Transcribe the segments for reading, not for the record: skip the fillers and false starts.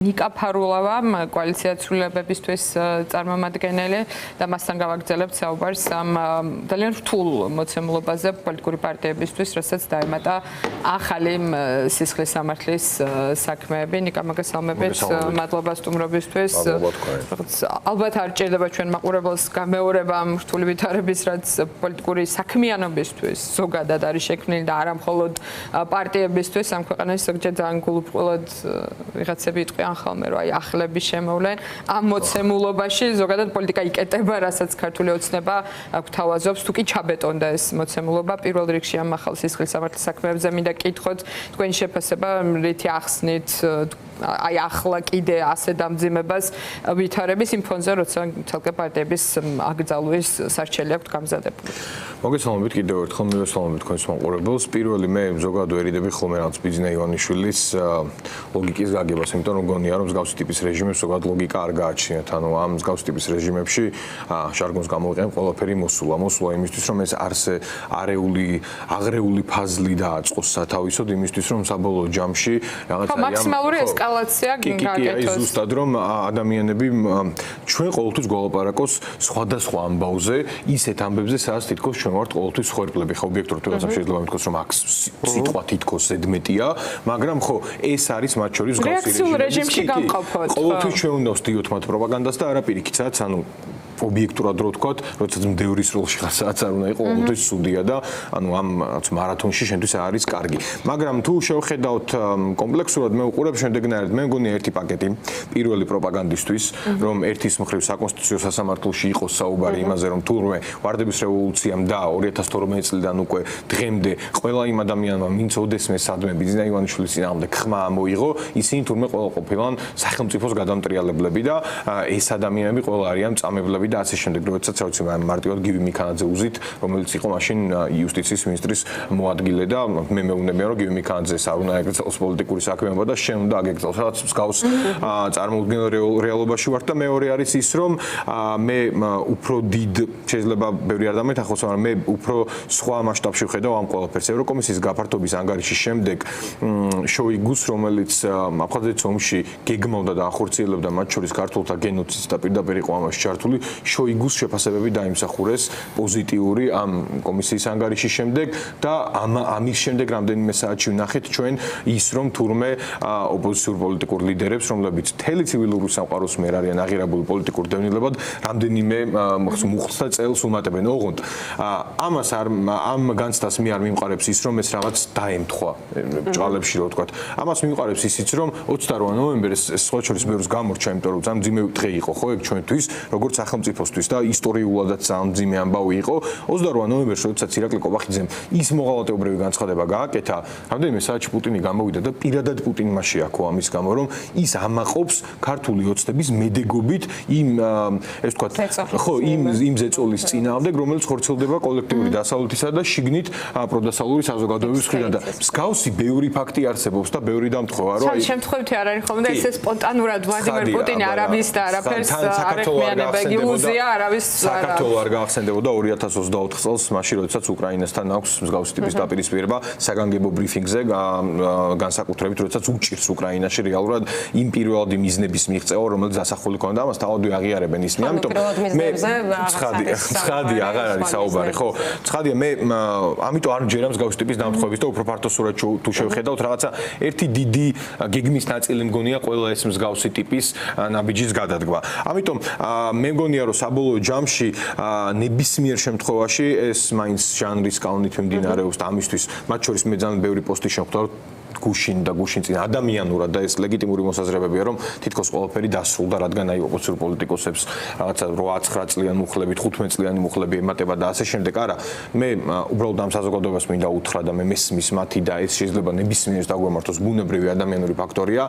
ნიკა ფარულავა კოალიცია ცვლილებებისთვის წარმომადგენელი და მასთან გავაგრძელებთ საუბარს ამ ძალიან რთულ მოცემულობაზე პოლიტიკური პარტიებისთვის, რასაც დაემატა ახალი სისხლის სამართლის საქმეები. ნიკა მოგესალმებით, მადლობა სტუმრობისთვის. ალბათ არ ჭირდება ჩვენ მაყურებელს გამეორება ამ რთული ვითარების, რაც პოლიტიკური საქმიანობისთვის ზოგადად არის შექმნილი და არა მხოლოდ პარტიებისთვის. ამ ქვეყანაში ზოგჯერ ძალიან გულუბრყვილად ვიღაცები იტყვიან ხოლმე რომ აი ახლები შემოვლენ ამ მოცემულობაში ზოგადად პოლიტიკა იკეტება, რასაც ქართული ოცნება გვთავაზობს, თუ კი ჩაბეტონდა ეს მოცემულობა პირველ რიგში ამ ახალ სისხლის სამართლის საქმეებზე მინდა კითხოთ თქვენი შეფასება რითი ახსნით აი ახლა კიდე ასე დამძიმებას ვითარების იმ ფონზე, როცა თელკე პარტიების აკრძალვის სარჩელი აქვთ გამზადებული. მოგესალმებით კიდევ ერთხელ, მივესალმებით თქვენს მაყურებელს. პირველი მე ზოგადად ვერიდები ხოლმე რაღაც ბიზნე ივანიშვილის ლოგიკის გაგებას, იმიტომ რომ გონია რომ მსგავსი ტიპის რეჟიმებს ზოგადად ლოგიკა არ გააჩნიათ. ანუ ამ მსგავსი ტიპის რეჟიმებში ჟარგონს გამოვიყენებ ყველაფერი მოსულა იმისთვის რომ ეს აღრეული ფაზლი დააწყოს სათავისოდ იმისთვის რომ საბოლოო ჯამში რაღაც მაქსიმალური ესკალაცია გაკეთოს. ზუსტად რომ ადამიანები ჩვენ ყოველთვის გველაპარაკოს სხვადასხვა ამბავზე, ისეთ ამბებზე, სადაც თითქოს ჩვენ ვართ ყოველთვის ხორბლები. ხო, ობიექტურად ვიღაცამ შეიძლება მითქოს რომ აქ სიტყვა თითქოს ზედმეტია, მაგრამ ხო, ეს არის მათ შორის რეაქციულ რეჟიმში გამყოფოთ. ყოველთვის ჩვენ უნდა ვსდიოთ მათ პროპაგანდას და არა პირიქითაც, ანუ ობიექტურად რო ვთქვათ, როდესაც მდევრის როლში ხასაც არ უნდა იყო, ყოველთვის სუდია და ანუ ამ მარათონში შენთვის არის კარგი. მაგრამ თუ შევხედავთ კომპლექსურად, მე უყურებ შემდეგნაირად, მე მგონია ერთი პაკეტი პირველი პროპაგანდისტვის, რომ ერთის მხრივ საკონსტიტუციო სასამართლოში იყოს საუბარი იმაზე, რომ თურმე ვარდების რევოლუციამ და 2012 წლიდან უკვე დღემდე ყველა იმ ადამიანმა, ვინც ოდესმე სადმე ბიზნე ივანიშვილის წინააღმდეგ ხმა მოიღო, ისინი თურმე ყველა ყოფილან სახელმწიფოს გადამტრიალებლები და ეს ადამიანები ყველა არიან წამებლები და ასე შემდეგ, როდესაც ავიცი მარტივად გივი მიქანაძე უზით, რომელიც იყო მაშინ იუსტიციის მინისტრის მოადგილე და მე მეუბნებიან, რომ გივი მიქანაძეს არ უნდა ეკრძალოს პოლიტიკური საქმიანობა და შენ უნდა აგეკრძალოს, სადაც მსგავს წარმოუდგენელ რეალობაში ვართ და მეორე არის ის, რომ მე უფრო დიდ შეიძლება ბევრი არ დამეთახოს, მაგრამ მე უფრო სხვა მასშტაბში ვხედავ ამ ყველაფერს. ევროკომისიის გაფართობის ანგარიშის შემდეგ შოიგუს, რომელიც აფხაზეთის ომში გეგმავდა და ახორციელებდა მათ შორის ქართულთა გენოციდს და პირდაპირ იყო ამაში ჩართული, შოიგუს შეფასებები დაიმსახურეს პოზიტიური ამ კომისიის ანგარიშის შემდეგ და ამის შემდეგ რამდენიმე საათში ვნახეთ ჩვენ ის რომ თურმე ოპოზიციურ პოლიტიკურ ლიდერებს, რომლებიც მთელი ცივილური სამყაროს მიერ არიან აღიარებული პოლიტიკურ დევნილებად, რამდენიმე მუხტთა წელს უმატებენ. ოღონდ ამას ამ განცდას მე არ მიმყარებს ის რომ ეს რაღაც დაემთხვა ბჭყალებში რო ვთქვათ. ამას მიმყარებს ისიც რომ 28 ნოემბერს სხვა შორის ბევრს გამორჩა, იმიტომ რომ ძალიან ძიმე დღე იყო ხო ეგ ჩვენთვის, როგორც სახელმწიფოსთვის და ისტორიულადაც ძალიან ძიმე ამბავი იყო. 28 ნოემბერს, როდესაც ირაკლი კობახიძემ ის მოღალატეობრივი განცხადება გააკეთა, რამდენიმე საათში პუტინი გამოვიდა და პირადად პუტინმა შეაქო ამის გამო, რომ ის ამაყობს ქართული ოცნების მედეგობით იმ ეს ვთქვათ, ხო, იმ ზეწოლის წინააღმდეგ, რომელიც ხორციელდება კოლექტიური დასავლეთისა და შიგნით პროდასალური საზოგადოების მხრიდან და მსგავსი ბევრი ფაქტი არსებობს და ბევრი დამთხოვა, რომ აი შემთხვევით არ არის ხოლმე და ესე სპონტანურად ვლადიმერ პუტინი არავის და არაფერს არ ეხმიანება, გილუზია არავის საქართველოს არ გაახსენდებოდა 2024 წელს, მაშინ როდესაც უკრაინასთან აქვს მსგავსი ტიპის დაპირისპირება საგანგებო ბრიფინგზე, განსაკუთრებით როდესაც უჭირს უკრაინაში რეალურად იმ პირველადი მიზნების მიღწევა, რომელიც დასახული ქონდა, ამას თავადვე აღიარებენ ისინი. ამიტომ მე ცხადია აღარ არის საუბარი, ხო? ცხადია მე ამიტომ არ მჯერა მსგავსი ტიპის დამთხოვების და უფრო ფართოსურად თუ შევხედავთ რაღაცა ერთი დიდი გეგმის ნაწილი მგონია ყველა ეს მსგავსი ტიპის ნაბიჯის გადადგმა. ამიტომ მე მგონია რომ საბოლოო ჯამში ნებისმიერ შემთხვევაში ეს მაინც ჟანრის კანონით მიმდინარეობს და ამისთვის მათ შორის მე ძალიან ბევრი პოსტი შევხვდა გუშინ წინ ადამიანურად და ეს ლეგიტიმური მოსაზრებებია რომ თითქოს ყველაფერი დასრულდა, რადგან აი ოპოზიციურ პოლიტიკოსებს რაღაცა 8-9 წლიანი მუხლები, 15 წლიანი მუხლები ემატება და ასე შემდეგ. არა, მე უბრალოდ ამ საზოგადოებას მინდა უთხრა და მე მესმის მათი და ეს შეიძლება ნებისმიერს დაგვემართოს ბუნებრივი ადამიანური ფაქტორია.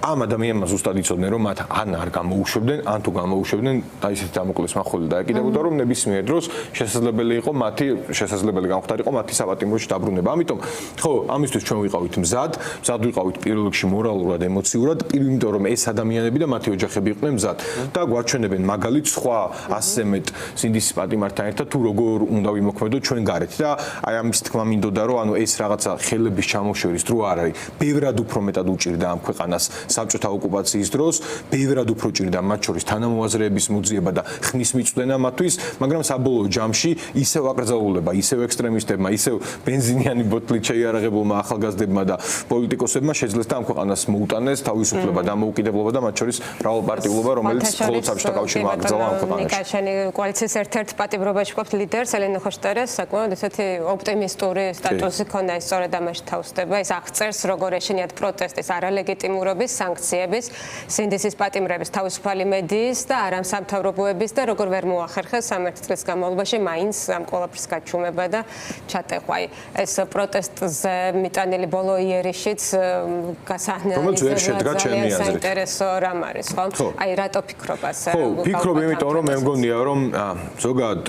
ამ ადამიანმა ზუსტად იცოდნენ რომ მათ ან არ გამოუშვებდნენ, ან თუ გამოუშვებდნენ და ისეთი დამოკლეს მახვილი დაეკიდებოდა რომ ნებისმიერ დროს შესაძლებელი გამختارიყო მათი საპატიმროში დაბრუნება. ამიტომ ხო, ამისთვის ჩვენ ვიყავით მზე მზად ვიყავით პირველ რიგში მორალურად, ემოციურად, იმიტომ რომ ეს ადამიანები და მათი ოჯახები იყვნენ მზად და გვაჩვენებენ მაგალითს სხვა ასე მეტ სინდისის პატიმართან ერთად თუ როგორ უნდა ვიმოქმედოთ ჩვენ გარეთ და აი ამის თქმა მინდოდა რომ ანუ ეს რაღაცა ხელების ჩამოშორის დრო არ არის. ბევრად უფრო მეტად უჭირდა ამ ქვეყანას საბჭოთა ოკუპაციის დროს, ბევრად უფრო ჭირდა მათ შორის თანამოაზრეების მოძიება და ხმის მიწვენა მათთვის, მაგრამ საბოლოო ჯამში ისევ აკრძალულება, ისევ ექსტრემისტებმა, ისევ ბენზინიანი ბოთლით შეიარაღებულმა ახალგაზრდებმა და პოლიტიკოსებმა შეძლეს და ამ ქვეყანას მოუტანეს თავისუფლება და მოუკიდებლობა და მათ შორის მრავალპარტიულობა, რომელიც მხოლოდ საბჭოთა კავშირმა აკრძალა ამ ქვეყანაში. ნიკაშენი კოალიციის ერთ-ერთ პატიმრობაში ყოფ ლიდერს ელენე ხოშტერეს საკმაოდ ესეთი ოპტიმისტური სტატუსი ქონდა ის სწორედ ამაში თავსდება. ის აღწერს როგორ ეშინიათ პროტესტის არალეგიტიმურობის, სანქციების, სინდისის პატიმრების, თავისუფალი მედიის და არამსამთავრობოების და როგორ ვერ მოახერხეს 11 წლის განმავლობაში მაინც ამ ყველაფრის გაჩუმება და ჩატეხვა. ეს პროტესტზე მიტანილი ბოლო იერიშიც გასაანალიზებელია საინტერესო რამ არის, ხო? აი რატო ფიქრობ ასე? ხო, ფიქრობ იმიტომ რომ მე მგონია რომ ზოგადად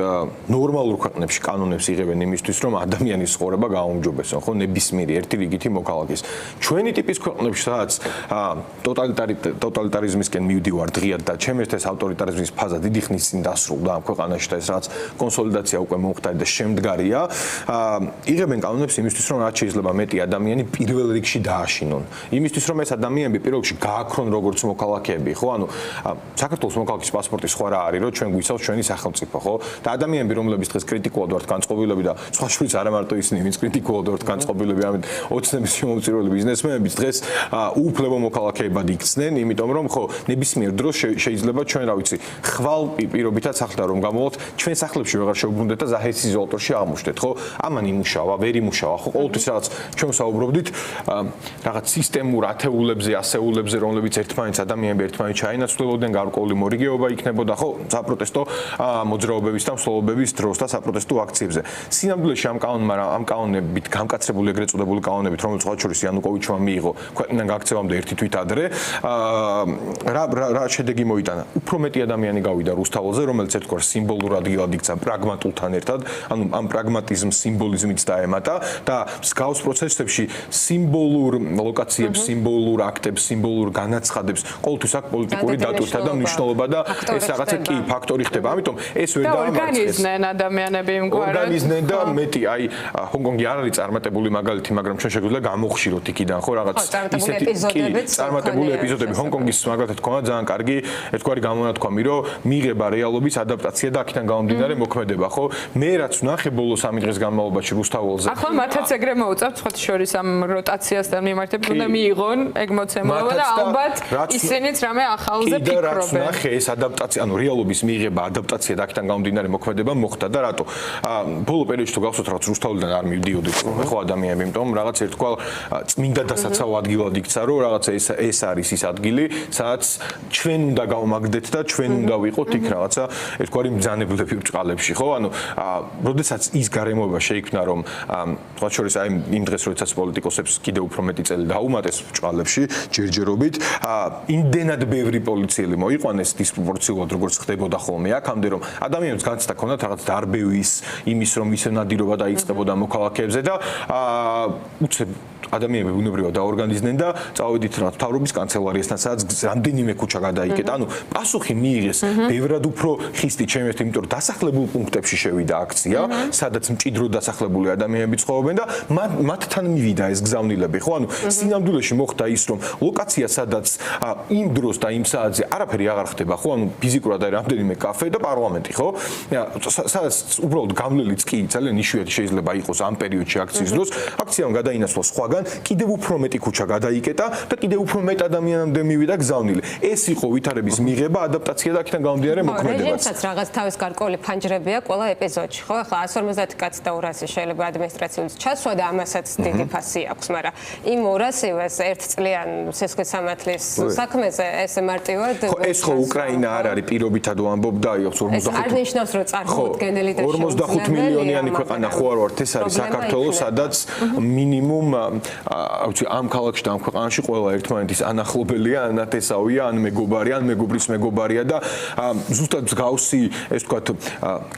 ნორმალურ ქვეყნებში კანონებს იღებენ იმისთვის რომ ადამიანის ცხოვრება გააუმჯობესონ, ხო, ნებისმიერი ერთი რიგითი მოქალაქის. ჩვენი ტიპის ქვეყნებში სადაც ტოტალიტარიზმისკენ მივდივარ დღიად და ჩემს ეს ავტორიტარიზმის ფაზა დიდი ხნის წინ დასრულდა ამ ქვეყანაში და ეს რაც კონსოლიდაცია უკვე მომხდარა და შემდგარია, იღებენ კანონებს იმისთვის რომ რაც შეიძლება მეტი ადამიანი პირველ რიგში დააშინონ. იმისთვის რომ ეს ადამიანები პირველ რიგში გააქრონ როგორც მოქალაქეები, ხო? ანუ საქართველოს მოქალაქის პასპორტი სხვა რა არის, რომ ჩვენ გვიცავს ჩვენი სახელმწიფო, ხო? და ადამიანები რომლებიც დღეს კრიტიკულად ვართ განწყობილები და სხვა შორის არა მარტო ისინი, ვინც კრიტიკულად ვართ განწყობილები, ამით ოცნების შემომწირველი ბიზნესმენებიც დღეს უუფლებო მოქალაქეებად იქცნენ, იმიტომ რომ ხო, ნებისმიერ დროს შეიძლება ჩვენ რა ვიცი, ხვალ პირობითაც ახლა რომ გამოვოთ, ჩვენ სახლებში ვეღარ შევბრუნდეთ და ზაჰეს იზოლატორში აღმოჩნდეთ, ხო? ამან იმუშავა, ვერ იმუშავა, ხო? ყოველთვის რაღაც ჩვენ საუბრობდით რაღაც სისტემურ ათეულებზე, ასეულებზე, რომლებიც ერთმანეთს ადამიანები ერთმანეთს ჩაინაცვლებოდნენ, გარკვეული მორიგეობა იქნებოდა, ხო? საპროტესტო მოძრაობების და მსვლელობების დროს და საპროტესტო აქციებზე. სინამდვილეში ამ კანონებით გამკაცრებული ეგრეთ წოდებული კანონებით, რომელიც სხვა შორის იანუკოვიჩმა მიიღო ქვეყნიდან გაქცევამდე ერთი თვით ადრე, რა შედეგი მოიტანა? უფრო მეტი ადამიანი გავიდა რუსთაველზე, რომელიც ერთგვარ სიმბოლურ ადგილად იქცა პრაგმატულთან ერთად, ანუ ამ პრაგმატიზმს სიმბოლიზმიც დაემატა და მსგავს პროცესებში სიმბოლურ ლოკაციებს, სიმბოლურ აქტებს, სიმბოლურ განაცხადებს ყოველთვის აქვს პოლიტიკური დატვირთვა და მნიშვნელობა და ეს რაღაცა კი ფაქტორი ხდება. ამიტომ ეს ვერ დაამარცხეს. ორგანიზნენ ადამიანები იმგვარად. ორგანიზნენ და მეტი, აი ჰონკონგი არ არის წარმატებული მაგალითი, მაგრამ ჩვენ შეგვიძლია გამოვხშიროთ იქიდან, ხო, რაღაც ისეთი წარმატებული ეპიზოდები ჰონკონგის მაგალითად ქონა ძალიან კარგი ერთგვარი გამონათქვამი, რომ მიიღება რეალობის ადაპტაცია და აქედან გამომდინარე მოქმედება, ხო? მე რაც ვნახე ბოლოს 3 დღის განმავლობაში რუსთაველზე. ახლა მათაც ეგრე მოუწევთ სხვა შორის ამ როტაციასთან მიმართებით უნდა მიიღონ ეგ მოცემულობა და ალბათ ისინიც რამე ახალზე ფიქრობენ. კიდე რაც ვნახე ეს ადაპტაცია, ანუ რეალობის მიიღება, ადაპტაცია და აქედან გამომდინარე მოქმედება მოხდა და რატო? ბოლო პერიოდში თუ გახსოვთ რაღაც რუსთაველიდან არ მივდიოდით ხო ადამიანები, იმიტომ რაღაც ერთგვარ წმინდა დასაცავ ადგილად იქცა, რომ რაღაცა ეს არის ის ადგილი, სადაც ჩვენ უნდა გავმაგდეთ და ჩვენ უნდა ვიყოთ იქ რაღაცა ერთგვარი მბრძანებლები ბრჭყალებში, ხო? ანუ როდესაც ის გარემოება შეიქმნა, რომ სხვა შორის აი იმ დღეს როდესაც პოლიტიკოსებს კიდევ უფრო მეტი წელი დაუმატეს ბრჭყალებში ჯერჯერობით, იმდენად ბევრი პოლიციელი მოიყვანეს დისპროპორციულად როგორც ხდებოდა ხოლმე აქამდე, რომ ადამიანებს განცდა ქონდათ რაღაც დარბევის იმის, რომ ისე ნადირობა დაიწყებოდა მოქალაქეებზე და უცებ ადამიანები ბუნებრივად დაორგანიზდნენ და წავედით რა მთავრობის კანცელარიასთან, სადაც რამდენიმე ქუჩა გადაიკეტა. ანუ პასუხი მიიღეს ბევრად უფრო ხისტი ჩემთვის, იმიტომ რომ დასახლებულ პუნქტებში შევიდა აქცია, სადაც მჭიდროდ დასახლებული ადამიანები ცხოვრობენ და მათთან მივიდა ეს გზავნილები, ხო? ანუ სინამდვილეში მოხდა ის, რომ ლოკაცია, სადაც იმ დროს და იმ საათზე არაფერი აღარ ხდება, ხო? ანუ ფიზიკურად არის რამდენიმე კაფე და პარლამენტი, ხო? სადაც უბრალოდ გავლილიც კი ძალიან იშვიათი შეიძლება იყოს ამ პერიოდში აქციის დროს, აქციამ გადაინაცვლა სხვაგან კიდევ უფრო მეტი ქუჩა გადაიკეტა და კიდევ უფრო მეტ ადამიანამდე მივიდა გზავნილი. ეს იყო ვითარების მიღება, ადაპტაცია და აქედან გამომდინარე მოქმედებაც. რეჟიმსაც რაღაც თავის გარკვეული ფანჯრები აქვს ყველა ეპიზოდში, ხო? ახლა 150 კაცი და 200 შეიძლება ადმინისტრაციულს ჩასვა და ამასაც დიდი ფასი აქვს, მაგრამ იმ 200-ს ერთწლიან სისხლის სამართლის საქმეზე ეს მარტივად ეს ხო უკრაინა არ არის პირობითად ვამბობ და იყოს 45 არ ნიშნავს რომ წარმოუდგენელი და 45 მილიონიანი ქვეყანა ხო არ ვართ, ეს არის საქართველოს, სადაც მინიმუმ ამ ქალაქში და ამ ქვეყანაში ყველა ერთმანეთის ანახლებელია, ანათესავია, ან მეგობარია, ან მეგობრის მეგობარია და ზუსტად მსგავსი, ეს ვთქვათ,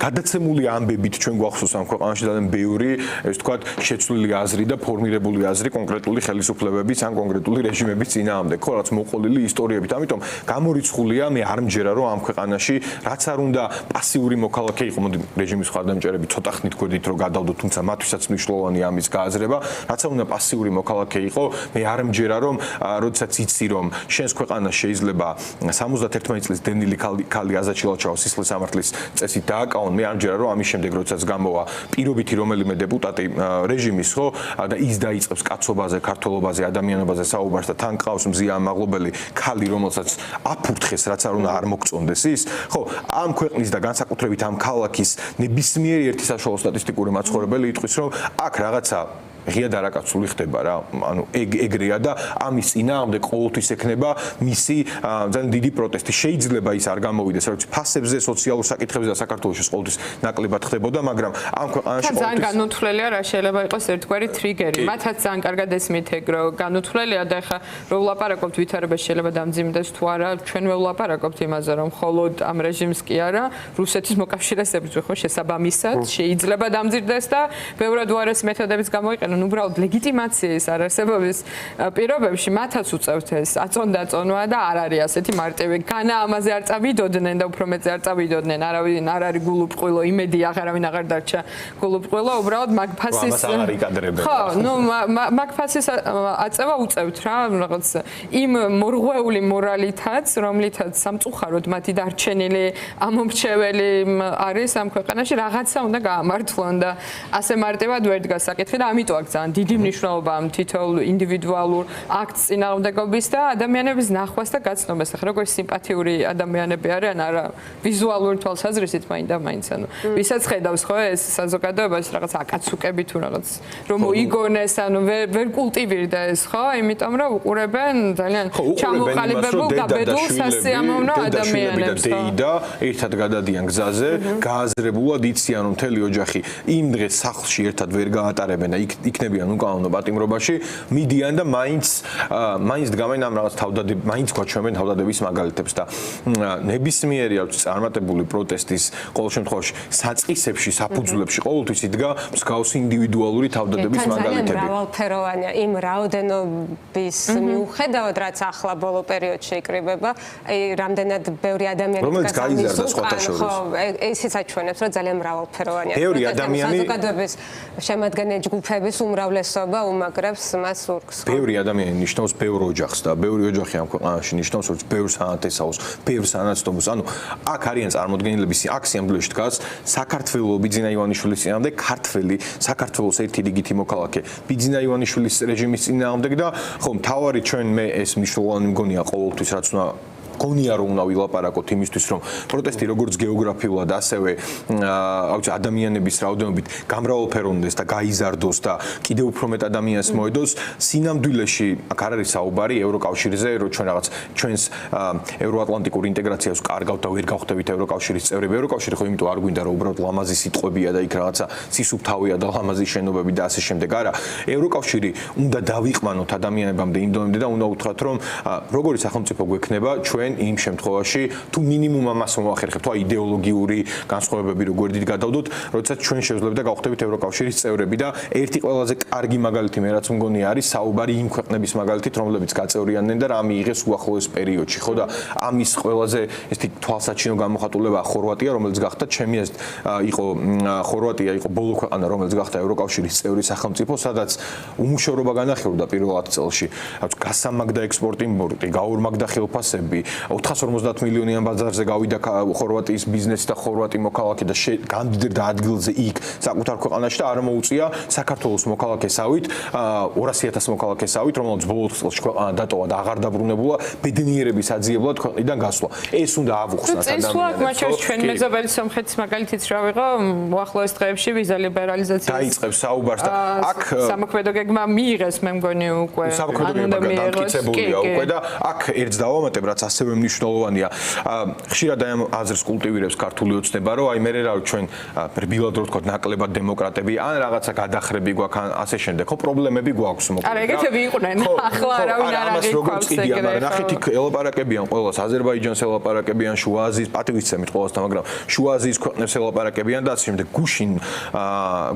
გადაცემული ამბებით ჩვენ გვახსოვს ამ ქვეყანაში ძალიან ბევრი, ეს ვთქვათ, შეცვლილი აზრი და ფორმირებული აზრი აზრი კონკრეტული ხელისუფლებების ან კონკრეტული რეჟიმების წინააღმდეგ. ხო, რაც მოყოლილი ისტორიებით. ამიტომ გამორიცხულია, მე არ მჯერა რომ ამ ქვეყანაში რაც არ უნდა პასიური მოქალაქე იყო, მოდი რეჟიმის მხარდამჭერები ცოტა ხნით გვერდით რომ გადავდოთ, თუმცა მათთვისაც მნიშვნელოვანია ამის გააზრება, რაც არ უნდა პასიური მოქალაქე იყო, მე არ მჯერა რომ როდესაც იცი რომ შენს ქვეყანას შეიძლება 71 წლის დენილი ქალი აზაჩილაჩაოს სისხლის სამართლის წესით დააკავონ, მე არ მჯერა რომ ამის შემდეგ როდესაც გამოვა პირობითი რომელიმე დეპუტატი რეჟიმის, ხო, და ის დაიწყებს კაცობაზე, ქართველობაზე, ადამიანობაზე საუბარს და თან ყავს მზია ამაღლობელი ქალი, რომელსაც აფურთხეს, რაც არ უნდა არ მოგწონდეს ის, ხო, ამ ქვეყნის და განსაკუთრებით ამ ქალაქის ნებისმიერი ერთი საშუალო სტატისტიკური მაცხოვრებელი იტყვის, რომ აქ რაღაცა ღია დარაკაცული ხდება რა, ანუ ეგრეა და ამის წინააღმდეგ ყოველთვის ექნება მისი ძალიან დიდი პროტესტი. შეიძლება ის არ გამოვიდეს, რაც ფასებზე, სოციალურ საკითხებზე და საქართველოში ყოველთვის ნაკლებად ხდებოდა, მაგრამ ამ ქვეყანაში ძალიან განუცვლელია რა შეიძლება იყოს ერთგვარი ტრიგერი. მათაც ძალიან კარგად ესმით ეგ რომ განუცვლელია და ეხა რომ ვლაპარაკობთ ვითარებაში შეიძლება დამძიმდეს თუ არა, ჩვენ ვლაპარაკობთ იმაზე რომ მხოლოდ ამ რეჟიმს კი არა, რუსეთის მოკავშირესებს ხო შესაბამისად შეიძლება დამძიმდეს და ბევრად უარეს მეთოდებიც გამოიყენონ. უბრალოდ ლეგიტიმაციის არარსებობის პირობებში მათაც უწევთ ეს აწონდა-აწონვა და არ არის ასეთი მარტივი. განა ამაზე არ წავიდოდნენ და უფრო მეტზე არ წავიდოდნენ. არავინ არ არის გულუბრყვილო, იმედი აღარავინ აღარ დარჩა გულუბრყვილო, უბრალოდ მაგფასის ხო, ნუ მაგფასის აწევა უწევთ რა, რაღაც იმ მორღვეული მორალითაც, რომლითაც სამწუხაროდ მათი დარჩენილი ამომრჩეველი არის ამ ქვეყანაში, რაღაცა უნდა გაამართლონ და ასე მარტივად ვერ დგას საკითხი და ამიტომ აქვს ძალიან დიდი მნიშვნელობა ამ თითოეულ ინდივიდუალურ აქტს წინააღმდეგობის და ადამიანების ნახვას და გაცნობას. ახლა როგორც სიმპათიური ადამიანები არიან, არა ვიზუალური თვალსაზრისით მაინდა-მაინც, ანუ ვისაც ხედავს ხო ეს საზოგადოებას რაღაც აკაცუკები თუ რაღაც რომ მოიგონეს, ანუ ვერ კულტივირდა ეს ხო, იმიტომ რომ უყურებენ ძალიან ჩამოყალიბებულ გაბედულ სასიამოვნო ადამიანებს. და ერთად გადადიან გზაზე, გააზრებულად იციან რომ მთელი ოჯახი იმ დღეს სახლში ერთად ვერ გაატარებენ და იქნებიან უკანონო პატიმრობაში, მიდიან და მაინც დგამენ ამ რაღაც მაინც გვაჩვენებენ თავდადების მაგალითებს და ნებისმიერი წარმატებული პროტესტის ყოველ შემთხვევაში საწყისებში, საფუძვლებში ყოველთვის იდგა მსგავსი ინდივიდუალური თავდადების მაგალითები. მრავალფეროვანია იმ რაოდენობის მიუხედავად, რაც ახლა ბოლო პერიოდში იკრიბება, რამდენად ბევრი ადამიანი რომელიც გაიზარდა სხვათა შორის. ხო, ისიც აჩვენებს, რომ ძალიან მრავალფეროვანია. ბევრი ადამიანი საზოგადოების შემადგენელი ჯგუფების უმრავლესობა უმაგრებს მას ურგს. ბევრი ადამიანი ნიშნავს ბევრ ოჯახს და ბევრი ოჯახი ამ ქვეყანაში ნიშნავს რომ ბევრ სანათესაოს, ბევრ სანაცნობოს. ანუ აქ არიან წარმოდგენილები, აქ სიამბლეში დგას საქართველოს ბიძინა ივანიშვილის წინააღმდეგ ქართველი, საქართველოს ერთი რიგითი მოქალაქე ბიძინა ივანიშვილის რეჟიმის წინააღმდეგ და ხო, მთავარი ჩვენ მე ეს მნიშვნელოვანი მგონია ყოველთვის რაც უნდა გონია რომ უნდა ვილაპარაკოთ იმისთვის რომ პროტესტი როგორც გეოგრაფიულად ასევე ადამიანების რაოდენობით გამრავალფეროვნდეს და გაიზარდოს და კიდევ უფრო მეტ ადამიანს მოედოს სინამდვილეში აქ არ არის საუბარი ევროკავშირზე რომ ჩვენ რაღაც ჩვენს ევროატლანტიკურ ინტეგრაციას კარგავთ და ვერ გავხდებით ევროკავშირის წევრები ევროკავშირი ხო იმიტომ არ გვინდა რომ უბრალოდ ლამაზი სიტყვებია და იქ რაღაცა სისუფთავია და ლამაზი შენობები და ასე შემდეგ არა ევროკავშირი უნდა დავიყვანოთ ადამიანებამდე იმ დონემდე და უნდა უთხრათ რომ როგორი სახელმწიფო გვექნება ჩვენ იმ შემთხვევაში თუ მინიმუმ ამას მოახერხებთ თუ იდეოლოგიური განსხვავებები რო გვერდით გადავდოთ როდესაც ჩვენ შევძლებთ და გავხდებით ევროკავშირის წევრები და ერთი ყველაზე კარგი მაგალითი მე რაც მგონი არის საუბარი იმ ქვეყნების მაგალითით რომლებიც გაწევრიანდნენ და რა მიიღეს უახლოეს პერიოდში ხო და ამის ყველაზე ესეთი თვალსაჩინო გამოხატულება ხორვატია რომელიც გახდა ჩემი აზრით იყო ხორვატია იყო ბოლო ქვეყანა რომელიც გახდა ევროკავშირის წევრი სახელმწიფო სადაც უმუშევრობა განახილდა პირველ 10 წელში გასამაგდა ექსპორტ იმპორტი გაორმაგდა ხელფასები 450 მილიონიან ბაზარზე გავიდა ხორვატიის ბიზნესი და ხორვატი მოქალაქე და გამდიდრდა ადგილზე იქ საკუთარ ქვეყანაში და არ მოუწია საქართველოს მოქალაქესავით 200,000 მოქალაქესავით რომელიც ბოლო წელში ქვეყანა დატოვა და აღარ დაბრუნებულა ბედნიერების აძიებლად ქვეყნიდან გასვლა ეს უნდა ავუხსნათ ადამიანებს მაგრამ ჩვენ მეზობელი სომხეთის მაგალითიც რა ვიღო უახლოეს დღეებში ვიზა ლიბერალიზაცია დაიწყებს საუბარს და აქ სამოქმედო გეგმა მიიღეს მე მგონი უკვე სამოქმედო გეგმა დამტკიცებულია უკვე და აქ ერთს დავამატებ რაც ასევე ასევე მნიშვნელოვანია. ხშირად აი ამ აზრს კულტივირებს ქართული ოცნება, რომ აი მე რა ჩვენ რბილად რო ვთქვა, ნაკლებად დემოკრატები, ან რაღაცა გადახრები გვაქვს, ან ასე შემდეგ. ხო, პრობლემები გვაქვს მოკლედ. არა, ეგეთები იყვნენ. ახლა არავინ არ არის როგორც კიდია, მაგრამ ნახეთ იქ ელაპარაკებიან ყოველას, აზერბაიჯანს ელაპარაკებიან, შუა აზიის პატივისცემით ყოველასთან, მაგრამ შუა აზიის ქვეყნებს ელაპარაკებიან და ასე შემდეგ.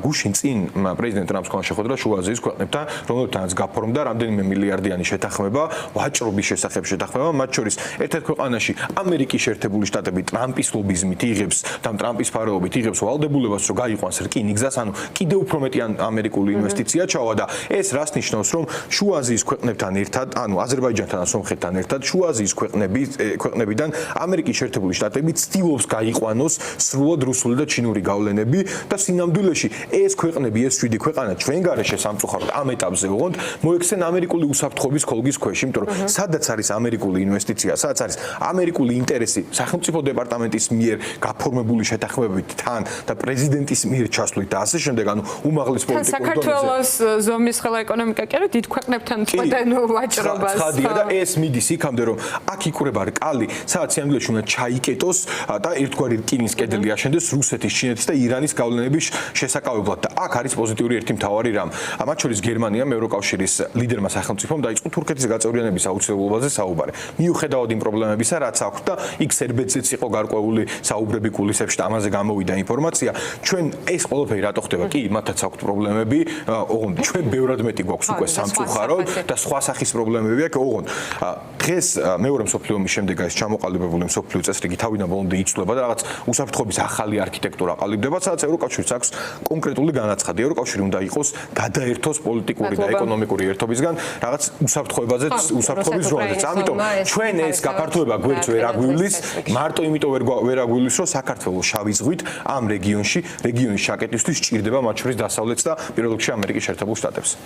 გუშინ წინ პრეზიდენტ ტრამპს ხომ შეხვედრა შუა აზიის ქვეყნებთან, რომელთანაც გაფორმდა რამდენიმე მილიარდიანი შეთანხმება, ვაჭრობის შესახებ შეთანხმება, მათ შორის ერთ-ერთ ქვეყანაში ამერიკის შეერთებული შტატები ტრამპის ლობიზმით იღებს და ტრამპის ფარაობით იღებს ვალდებულებას, რომ გაიყვანს რკინიგზას, ანუ კიდევ უფრო მეტი ამერიკული ინვესტიცია ჩავა და ეს რას ნიშნავს, რომ შუა აზიის ქვეყნებთან ერთად, ანუ აზერბაიჯანთან და სომხეთთან ერთად შუა აზიის ქვეყნებიდან ამერიკის შეერთებული შტატები ცდილობს გაიყვანოს სრულად რუსული და ჩინური გავლენები და სინამდვილეში ეს ქვეყნები, ეს 7 ქვეყანა ჩვენ გარეშე სამწუხაროდ ამ ეტაპზე უღონდ მოექცენ ამერიკული უსაფრთხოების ხოლგის ქვეშ, იმიტომ რომ სადაც არის ამერიკული ინვესტიცია, სადაც არის ამერიკული ინტერესი სახელმწიფო დეპარტამენტის მიერ გაფორმებული შეთანხმებებით თან და პრეზიდენტის მიერ ჩასვლით და ასე შემდეგ, ანუ უმაღლეს პოლიტიკურ დონეზე. საქართველოს ზომის ხელა ეკონომიკა კი არა დიდ ქვეყნებთან წყვეტენ ვაჭრობას. ცხადია და ეს მიდის იქამდე, რომ აქ იკვრება რკალი, სადაც სიამოვნებაში უნდა ჩაიკეტოს და ერთგვარი რკინის კედელი აშენდეს რუსეთის, ჩინეთის და ირანის გავლენების შესაკავებლად და აქ არის პოზიტიური ერთი მთავარი რამ. მათ შორის გერმანიამ ევროკავშირის ლიდერმა სახელმწიფომ დაიწყო თურქეთის გაწევრიანების აუცილებლობაზე საუბარი. მიუხედავად იმ პრობლემებისა, რაც აქვს და იქ სერბეთზეც იყო გარკვეული საუბრები კულისებში და ამაზე გამოვიდა ინფორმაცია, ჩვენ ეს ყველაფერი რატო ხდება? კი, მათაც აქვს პრობლემები, ოღონდ ჩვენ ბევრად მეტი გვაქვს უკვე სამწუხაროდ და სხვა სახის პრობლემები აქვს, ოღონდ დღეს მეორე მსოფლიო ომის შემდეგ ეს ჩამოყალიბებული მსოფლიო წესრიგი თავიდან ბოლომდე იცვლება და რაღაც უსაფრთხოების ახალი არქიტექტურა ყალიბდება, სადაც ევროკავშირს აქვს კონკრეტული განაცხადი. ევროკავშირი უნდა იყოს გადაერთოს პოლიტიკური და ეკონომიკური ერთობისგან რაღაც უსაფრთხოების ზონაზეც. ამიტომ ჩვენ ეს გაფართოება გვერდს ვერ აგვივლის, მარტო იმიტომ ვერ აგვივლის, რომ საქართველოს შავი ზღვით ამ რეგიონის შაკეტისთვის სჭირდება მათ შორის დასავლეთს და პირველ რიგში ამერიკის შეერთებულ შტატებს.